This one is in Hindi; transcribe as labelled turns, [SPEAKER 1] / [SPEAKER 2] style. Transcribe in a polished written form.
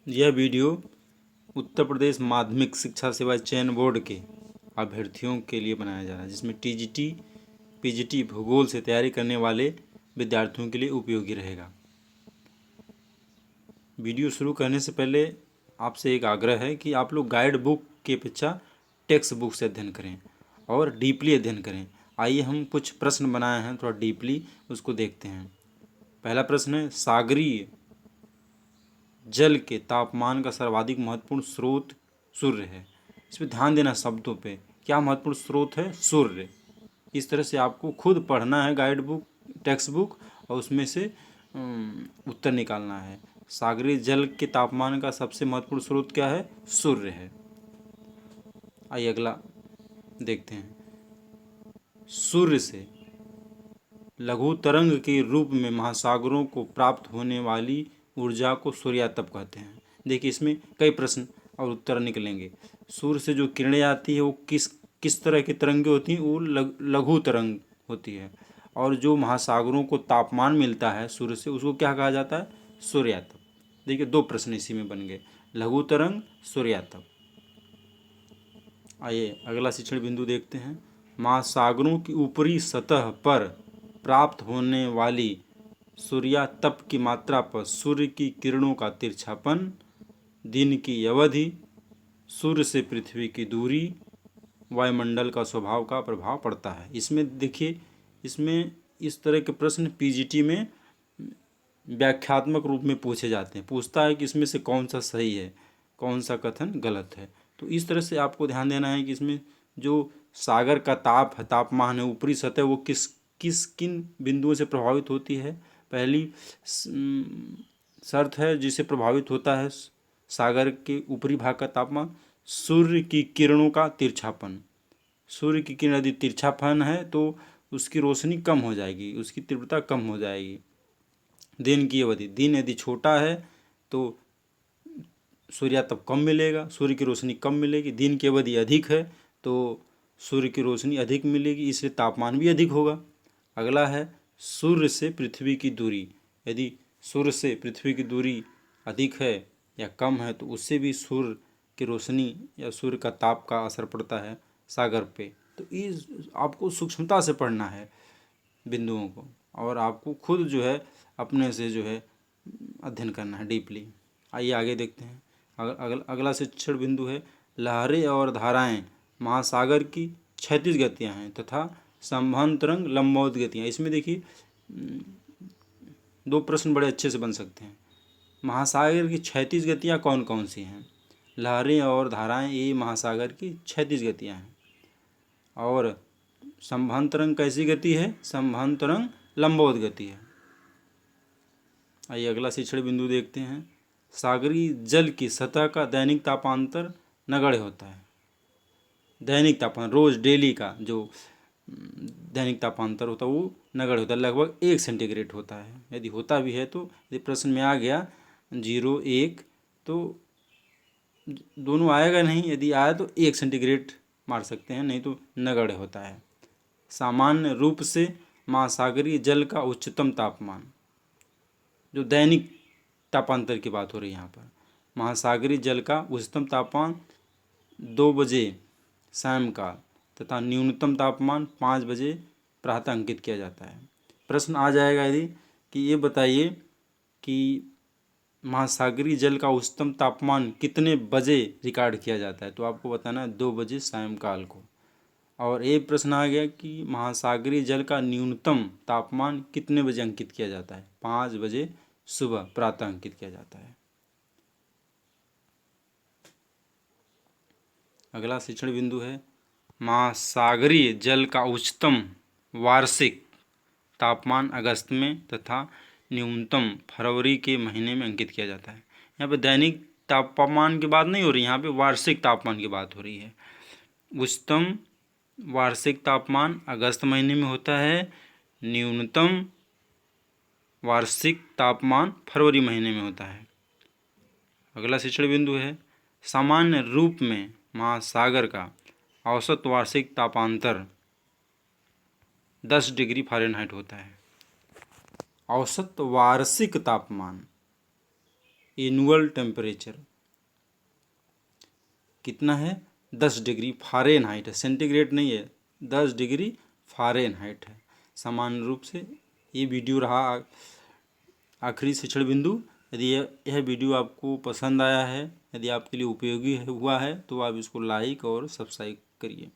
[SPEAKER 1] यह वीडियो उत्तर प्रदेश माध्यमिक शिक्षा सेवा चयन बोर्ड के अभ्यर्थियों के लिए बनाया जा रहा है, जिसमें टीजीटी पीजीटी भूगोल से तैयारी करने वाले विद्यार्थियों के लिए उपयोगी रहेगा। वीडियो शुरू करने से पहले आपसे एक आग्रह है कि आप लोग गाइड बुक की अपेक्षा टेक्स्ट बुक से अध्ययन करें और डीपली अध्ययन करें। आइए हम कुछ प्रश्न बनाए हैं, थोड़ा डीपली उसको देखते हैं। पहला प्रश्न है, सागरीय जल के तापमान का सर्वाधिक महत्वपूर्ण स्रोत सूर्य है। इसमें ध्यान देना शब्दों पे, क्या महत्वपूर्ण स्रोत है? सूर्य। इस तरह से आपको खुद पढ़ना है गाइड बुक, टेक्स्ट बुक, और उसमें से उत्तर निकालना है। सागरीय जल के तापमान का सबसे महत्वपूर्ण स्रोत क्या है? सूर्य है। आइए अगला देखते हैं। सूर्य से लघु तरंग के रूप में महासागरों को प्राप्त होने वाली ऊर्जा को सूर्यातप कहते हैं। देखिए, इसमें कई प्रश्न और उत्तर निकलेंगे। सूर्य से जो किरणें आती है वो किस तरह की तरंगें होती हैं? वो लघु तरंग होती है। और जो महासागरों को तापमान मिलता है सूर्य से, उसको क्या कहा जाता है? सूर्यातप। देखिए, दो प्रश्न इसी में बन गए, लघु तरंग, सूर्यातप। आइए अगला शिक्षण बिंदु देखते हैं। महासागरों की ऊपरी सतह पर प्राप्त होने वाली सूर्यातप की मात्रा पर सूर्य की किरणों का तिरछापन, दिन की अवधि, सूर्य से पृथ्वी की दूरी, वायुमंडल का स्वभाव का प्रभाव पड़ता है। इसमें देखिए, इसमें इस तरह के प्रश्न पीजीटी में व्याख्यात्मक रूप में पूछे जाते हैं। पूछता है कि इसमें से कौन सा सही है, कौन सा कथन गलत है। तो इस तरह से आपको ध्यान देना है कि इसमें जो सागर का तापमान है, ऊपरी सतह, वो किन बिंदुओं से प्रभावित होती है। पहली शर्त है जिसे प्रभावित होता है सागर के ऊपरी भाग का तापमान, सूर्य की किरणों का तिरछापन। सूर्य की किरण यदि तिरछापन है तो उसकी रोशनी कम हो जाएगी, उसकी तीव्रता कम हो जाएगी। दिन की अवधि, दिन यदि छोटा है तो सूर्यातप कम मिलेगा, सूर्य की रोशनी कम मिलेगी। दिन की अवधि अधिक है तो सूर्य की रोशनी अधिक मिलेगी, इसलिए तापमान भी अधिक होगा। अगला है सूर्य से पृथ्वी की दूरी। यदि सूर्य से पृथ्वी की दूरी अधिक है या कम है तो उससे भी सूर्य की रोशनी या सूर्य का ताप का असर पड़ता है सागर पे। तो इस आपको सूक्ष्मता से पढ़ना है बिंदुओं को, और आपको खुद जो है अपने से जो है अध्ययन करना है डीपली। आइए आगे देखते हैं। अगला शिक्षण बिंदु है, लहरें और धाराएं महासागर की क्षैतिज गतियां हैं तथा संवहन तरंग लंबवत गतियां। इसमें देखिए दो प्रश्न बड़े अच्छे से बन सकते हैं। महासागर की क्षैतिज गतियां कौन कौन सी हैं? लहरें और धाराएं, ये महासागर की क्षैतिज गतियां हैं। और संवहन तरंग कैसी गति है? संवहन तरंग लंबवत गति है। आइए अगला शिक्षण बिंदु देखते हैं। सागरीय जल की सतह का दैनिक तापांतर नगण्य होता है। दैनिक तापमान, रोज डेली का जो दैनिक तापांतर होता है वो नगण्य होता है, लगभग 1 सेंटीग्रेड होता है। यदि होता भी है तो यदि प्रश्न में आ गया 0, 1 तो दोनों आएगा नहीं, यदि आया तो 1 सेंटीग्रेड मार सकते हैं, नहीं तो नगण्य होता है। सामान्य रूप से महासागरीय जल का उच्चतम तापमान, जो दैनिक तापांतर की बात हो रही है यहाँ पर, महासागरीय जल का उच्चतम तापमान 2 बजे सायंकाल तथा न्यूनतम तापमान 5 बजे प्रातः अंकित किया जाता है। प्रश्न आ जाएगा यदि कि ये बताइए कि महासागरीय जल का उच्चतम तापमान कितने बजे रिकॉर्ड किया जाता है, तो आपको बताना है 2 बजे सायंकाल को। और एक प्रश्न आ गया कि महासागरीय जल का न्यूनतम तापमान कितने बजे अंकित किया जाता है? 5 बजे सुबह प्रातः अंकित किया जाता है। अगला शिक्षण बिंदु है, महासागरीय जल का उच्चतम वार्षिक तापमान अगस्त में तथा न्यूनतम फरवरी के महीने में अंकित किया जाता है। यहाँ पे दैनिक तापमान की बात नहीं हो रही, यहाँ पे वार्षिक तापमान की बात हो रही है। उच्चतम वार्षिक तापमान अगस्त महीने में होता है, न्यूनतम वार्षिक तापमान फरवरी महीने में होता है। अगला शिक्षण बिंदु है, सामान्य रूप में महासागर का औसत वार्षिक तापांतर 10 डिग्री फ़ारेनहाइट होता है। औसत वार्षिक तापमान एनुअल टेम्परेचर कितना है? 10 डिग्री फ़ारेनहाइट है, सेंटीग्रेड नहीं है, 10 डिग्री फ़ारेनहाइट है। सामान्य रूप से ये वीडियो रहा आखिरी शिक्षण बिंदु। यदि यह वीडियो आपको पसंद आया है, यदि आपके लिए उपयोगी हुआ है, तो आप इसको लाइक और सब्सक्राइब करिए।